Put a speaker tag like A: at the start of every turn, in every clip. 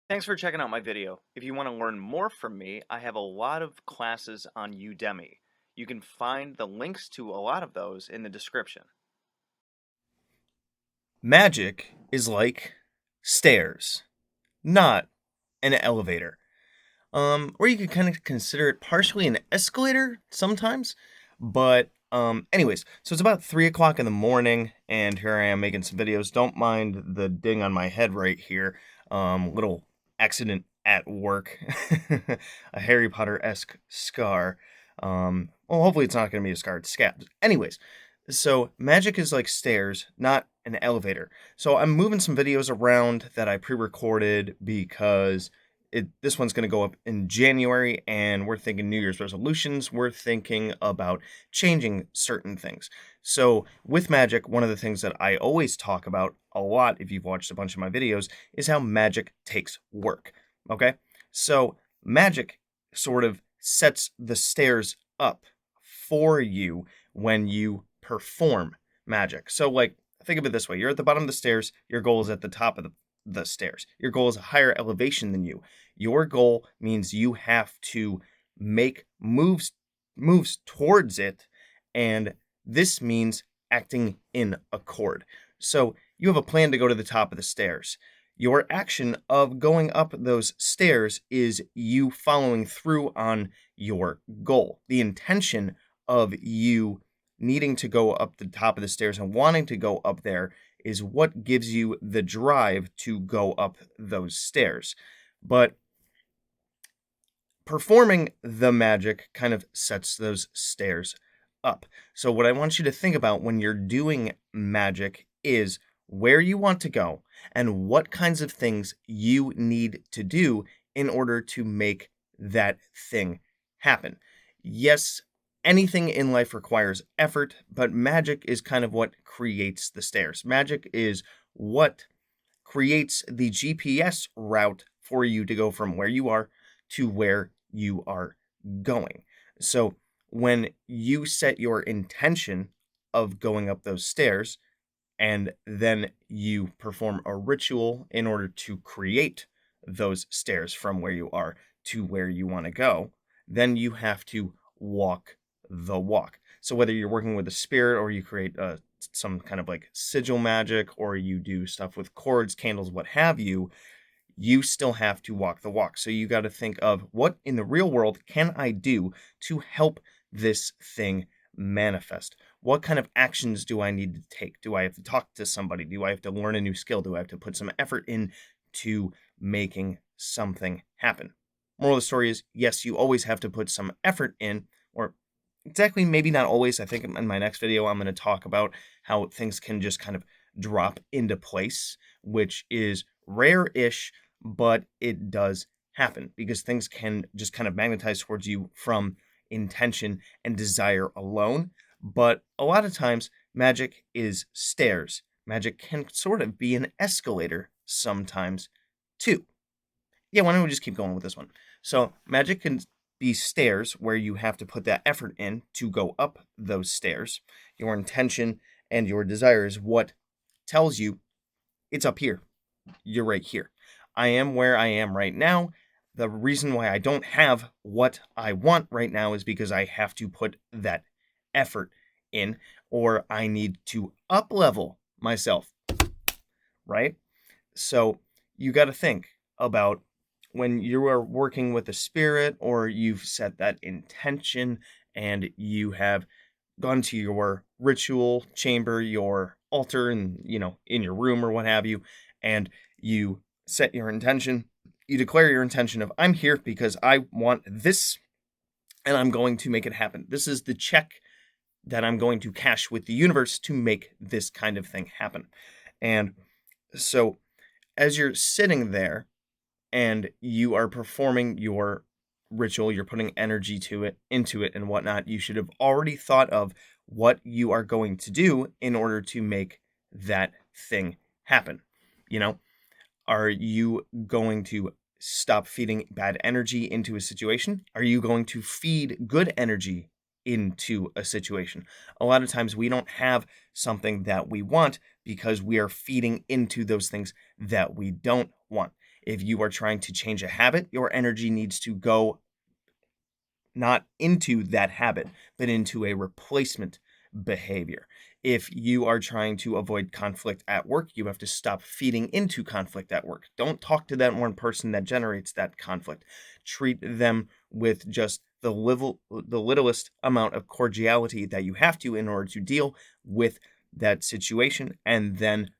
A: Thanks for checking out my video. If you want to learn more from me, I have a lot of classes on Udemy. You can find the links to a lot of those in the description.
B: Magic is like stairs, not an elevator. Or you could kind of consider it partially an escalator sometimes. But so it's about 3 o'clock in the morning, and here I am making some videos. Don't mind the ding on my head right here. Little accident at work, a Harry Potter-esque scar. Well, hopefully it's not going to be a scarred scab. Anyways, so magic is like stairs, not an elevator. So I'm moving some videos around that I pre-recorded because this one's going to go up in January, and we're thinking New Year's resolutions. We're thinking about changing certain things. So with magic, one of the things that I always talk about a lot, if you've watched a bunch of my videos, is how magic takes work. Okay? So magic sort of sets the stairs up for you when you perform magic. So like think of it this way. You're at the bottom of the stairs, your goal is at the top of the stairs. Your goal is a higher elevation than you. Your goal means you have to make moves towards it, and this means acting in accord. So you have a plan to go to the top of the stairs. Your action of going up those stairs is you following through on your goal. The intention of you needing to go up the top of the stairs and wanting to go up there is what gives you the drive to go up those stairs. But performing the magic kind of sets those stairs up. So, what I want you to think about when you're doing magic is where you want to go and what kinds of things you need to do in order to make that thing happen. Yes, anything in life requires effort, but magic is kind of what creates the stairs. Magic is what creates the GPS route for you to go from where you are to where you are going. So when you set your intention of going up those stairs and then you perform a ritual in order to create those stairs from where you are to where you want to go, then you have to walk the walk. So whether you're working with a spirit or you create some kind of like sigil magic or you do stuff with cords, candles, what have you, you still have to walk the walk. So you got to think of what in the real world can I do to help this thing manifest? What kind of actions do I need to take? Do I have to talk to somebody? Do I have to learn a new skill? Do I have to put some effort into making something happen? Moral of the story is yes, you always have to put some effort in, or exactly maybe not always. I think in my next video, I'm going to talk about how things can just kind of drop into place, which is rare-ish, but it does happen because things can just kind of magnetize towards you from intention and desire alone. But a lot of times, magic is stairs. Magic can sort of be an escalator sometimes, too. Yeah, why don't we just keep going with this one? So, magic can be stairs where you have to put that effort in to go up those stairs. Your intention and your desire is what tells you it's up here. You're right here. I am where I am right now. The reason why I don't have what I want right now is because I have to put that effort in, or I need to up level myself, right? So you got to think about when you are working with a spirit or you've set that intention and you have gone to your ritual chamber, your altar, and in your room or what have you, and you set your intention, you declare your intention of I'm here because I want this and I'm going to make it happen. This is the check that I'm going to cash with the universe to make this kind of thing happen. And so as you're sitting there and you are performing your ritual, you're putting energy into it and whatnot, you should have already thought of what you are going to do in order to make that thing happen. Are you going to stop feeding bad energy into a situation? Are you going to feed good energy into a situation? A lot of times we don't have something that we want because we are feeding into those things that we don't want. If you are trying to change a habit, your energy needs to go not into that habit, but into a replacement behavior. If you are trying to avoid conflict at work, you have to stop feeding into conflict at work. Don't talk to that one person that generates that conflict. Treat them with just the littlest amount of cordiality that you have to in order to deal with that situation, and then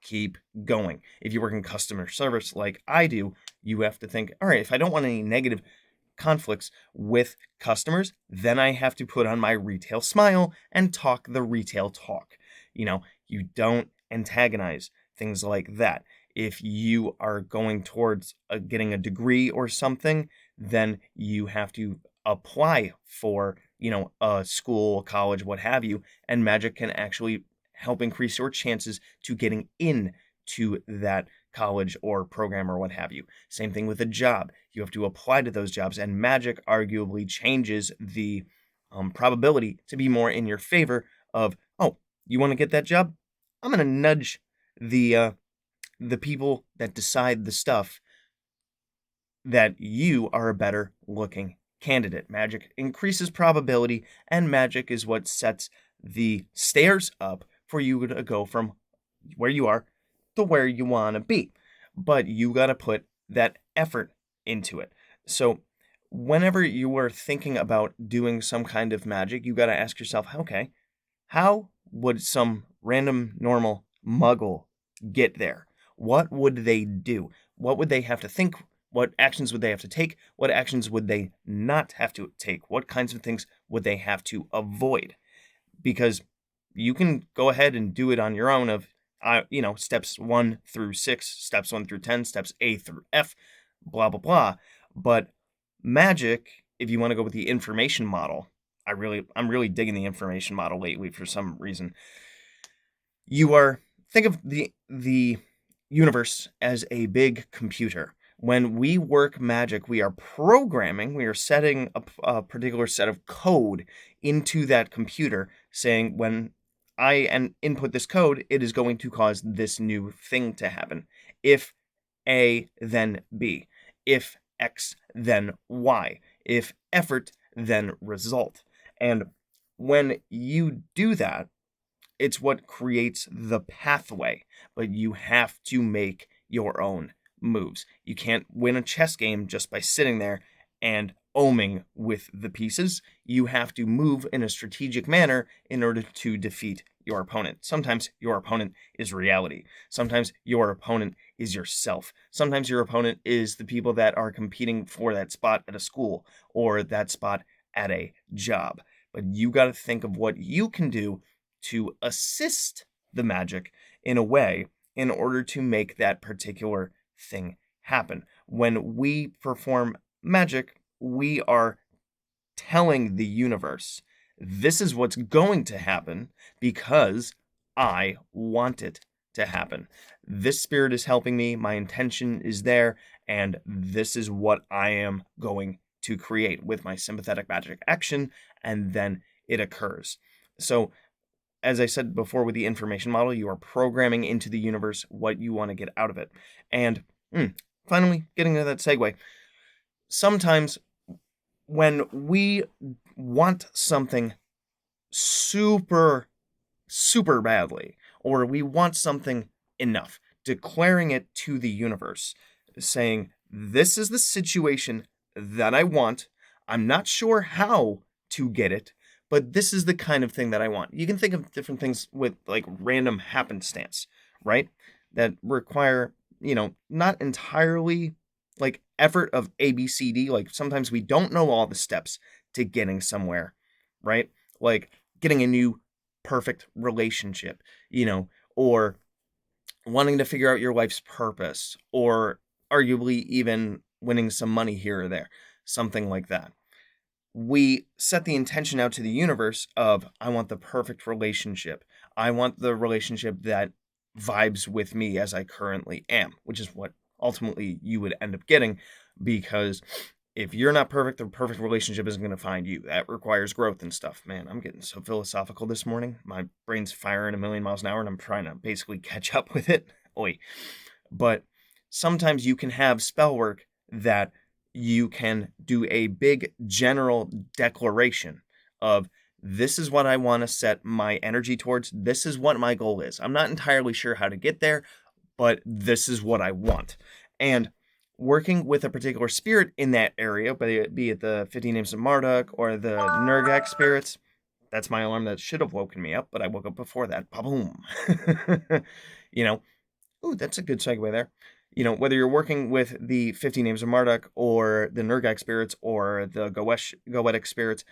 B: keep going. If you work in customer service like I do, you have to think, all right, if I don't want any negative conflicts with customers, then I have to put on my retail smile and talk the retail talk. You don't antagonize things like that. If you are going towards getting a degree or something, then you have to apply for, a school, a college, what have you, and Magick can actually help increase your chances to getting in to that college or program or what have you. Same thing with a job. You have to apply to those jobs, and Magick arguably changes the probability to be more in your favor of, oh, you want to get that job? I'm going to nudge the people that decide the stuff that you are a better looking candidate. Magick increases probability, and Magick is what sets the stairs up for you to go from where you are to where you want to be. But you got to put that effort into it. So whenever you are thinking about doing some kind of magic, you got to ask yourself, okay, how would some random normal muggle get there? What would they do? What would they have to think? What actions would they have to take? What actions would they not have to take? What kinds of things would they have to avoid? Because you can go ahead and do it on your own of, steps 1 through 6, steps 1 through 10, steps A through F, blah, blah, blah. But Magick, if you want to go with the information model, I'm really digging the information model lately for some reason. Think of the universe as a big computer. When we work Magick, we are setting a particular set of code into that computer, saying when I input this code, it is going to cause this new thing to happen. If A, then B. If X, then Y. If effort, then result. And when you do that, it's what creates the pathway, but you have to make your own moves. You can't win a chess game just by sitting there and oming with the pieces. You have to move in a strategic manner in order to defeat your opponent. Sometimes your opponent is reality. Sometimes your opponent is yourself. Sometimes your opponent is the people that are competing for that spot at a school or that spot at a job. But you got to think of what you can do to assist the Magick in a way in order to make that particular thing happen. When we perform Magick, we are telling the universe, this is what's going to happen because I want it to happen. This spirit is helping me, my intention is there, and this is what I am going to create with my sympathetic magic action, and then it occurs. So as I said before with the information model, you are programming into the universe what you want to get out of it. And finally, getting to that segue, sometimes when we want something super, super badly, or we want something enough, declaring it to the universe, saying, this is the situation that I want. I'm not sure how to get it, but this is the kind of thing that I want. You can think of different things with like random happenstance, right? That require, not entirely like effort of A, B, C, D. Like sometimes we don't know all the steps to getting somewhere, right? Like getting a new perfect relationship, or wanting to figure out your life's purpose, or arguably even winning some money here or there, something like that. We set the intention out to the universe of, I want the perfect relationship. I want the relationship that vibes with me as I currently am, which is what ultimately you would end up getting, because if you're not perfect, the perfect relationship isn't going to find you. That requires growth and stuff. Man, I'm getting so philosophical this morning. My brain's firing a million miles an hour and I'm trying to basically catch up with it. Oi. But sometimes you can have spell work that you can do a big general declaration of, this is what I want to set my energy towards. This is what my goal is. I'm not entirely sure how to get there, but this is what I want. And working with a particular spirit in that area, be it the 15 Names of Marduk or the Nurgak spirits, that's my alarm that should have woken me up, but I woke up before that. Ba-boom. you know, ooh, that's a good segue there. Whether you're working with the 50 Names of Marduk or the Nurgak spirits or the Goetic spirits,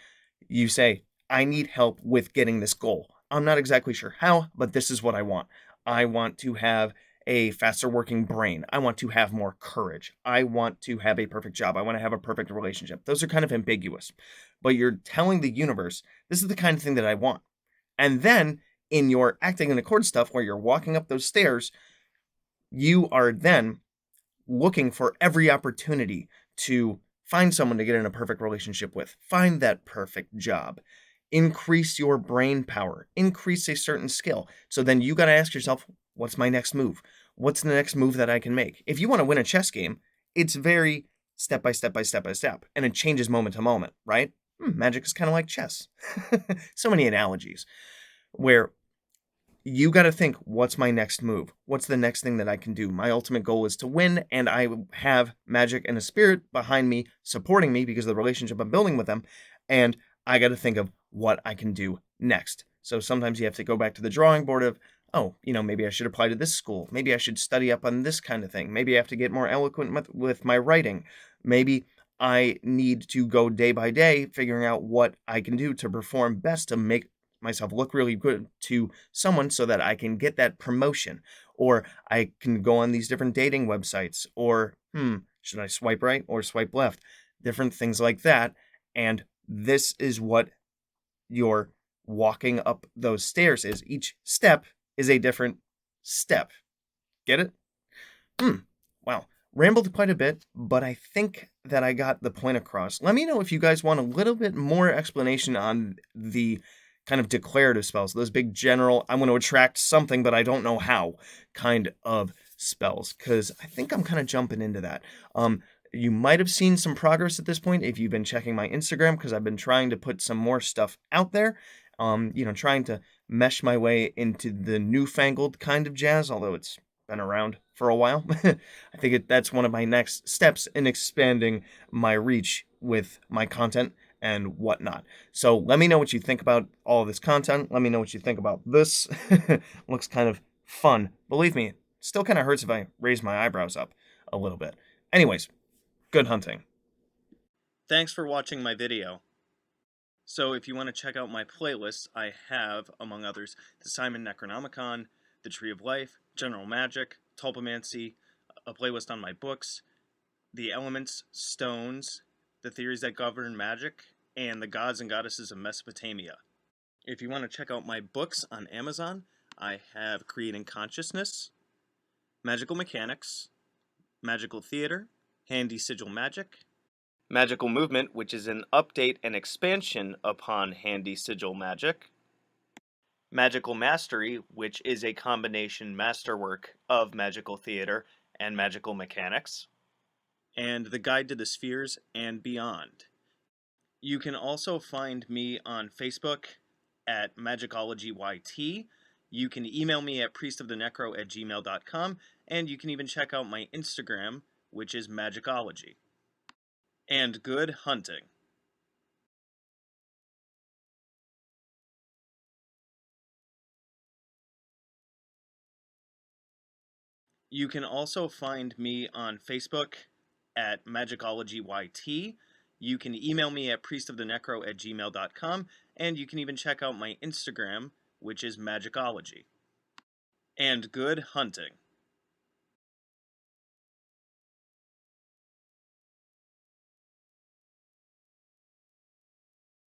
B: you say, I need help with getting this goal. I'm not exactly sure how, but this is what I want. I want to have a faster working brain. I want to have more courage. I want to have a perfect job. I want to have a perfect relationship. Those are kind of ambiguous, but you're telling the universe, this is the kind of thing that I want. And then in your acting in accord stuff, where you're walking up those stairs, you are then looking for every opportunity to find someone to get in a perfect relationship with, find that perfect job, increase your brain power, increase a certain skill. So then you got to ask yourself, what's my next move? What's the next move that I can make? If you want to win a chess game, it's very step by step by step by step, and it changes moment to moment, right? Magic is kind of like chess. So many analogies where you got to think, what's my next move? What's the next thing that I can do? My ultimate goal is to win, and I have Magick and a spirit behind me supporting me because of the relationship I'm building with them, and I got to think of what I can do next. So sometimes you have to go back to the drawing board of, oh, maybe I should apply to this school. Maybe I should study up on this kind of thing. Maybe I have to get more eloquent with my writing. Maybe I need to go day by day figuring out what I can do to perform best to make myself look really good to someone so that I can get that promotion, or I can go on these different dating websites, or should I swipe right or swipe left, different things like that. And this is what your walking up those stairs is. Each step is a different step. Get it? Wow. Rambled quite a bit, but I think that I got the point across. Let me know if you guys want a little bit more explanation on the kind of declarative spells, those big general, I'm going to attract something, but I don't know how kind of spells, because I think I'm kind of jumping into that. You might have seen some progress at this point if you've been checking my Instagram, because I've been trying to put some more stuff out there, trying to mesh my way into the newfangled kind of jazz, although it's been around for a while. I think that's one of my next steps in expanding my reach with my content and whatnot. So let me know what you think about all of this content. Let me know what you think about this. Looks kind of fun. Believe me, it still kind of hurts if I raise my eyebrows up a little bit. Anyways, good hunting.
A: Thanks for watching my video. So if you want to check out my playlists, I have, among others, the Simon Necronomicon, the Tree of Life, General Magic, Tulpamancy, a playlist on my books, the elements, stones, the theories that govern magic, and the gods and goddesses of Mesopotamia. If you want to check out my books on Amazon, I have Creating Consciousness, Magical Mechanics, Magical Theater, Handy Sigil Magic, Magical Movement, which is an update and expansion upon Handy Sigil Magic, Magical Mastery, which is a combination masterwork of Magical Theater and Magical Mechanics, and The Guide to the Spheres and Beyond. You can also find me on Facebook at Magickology YT. You can email me at priestofthenecro@gmail.com, and you can even check out my Instagram, which is Magickology. And good hunting. You can also find me on Facebook at Magickology YT. You can email me at priestofthenecro@gmail.com, and you can even check out my Instagram, which is Magickology. And good hunting.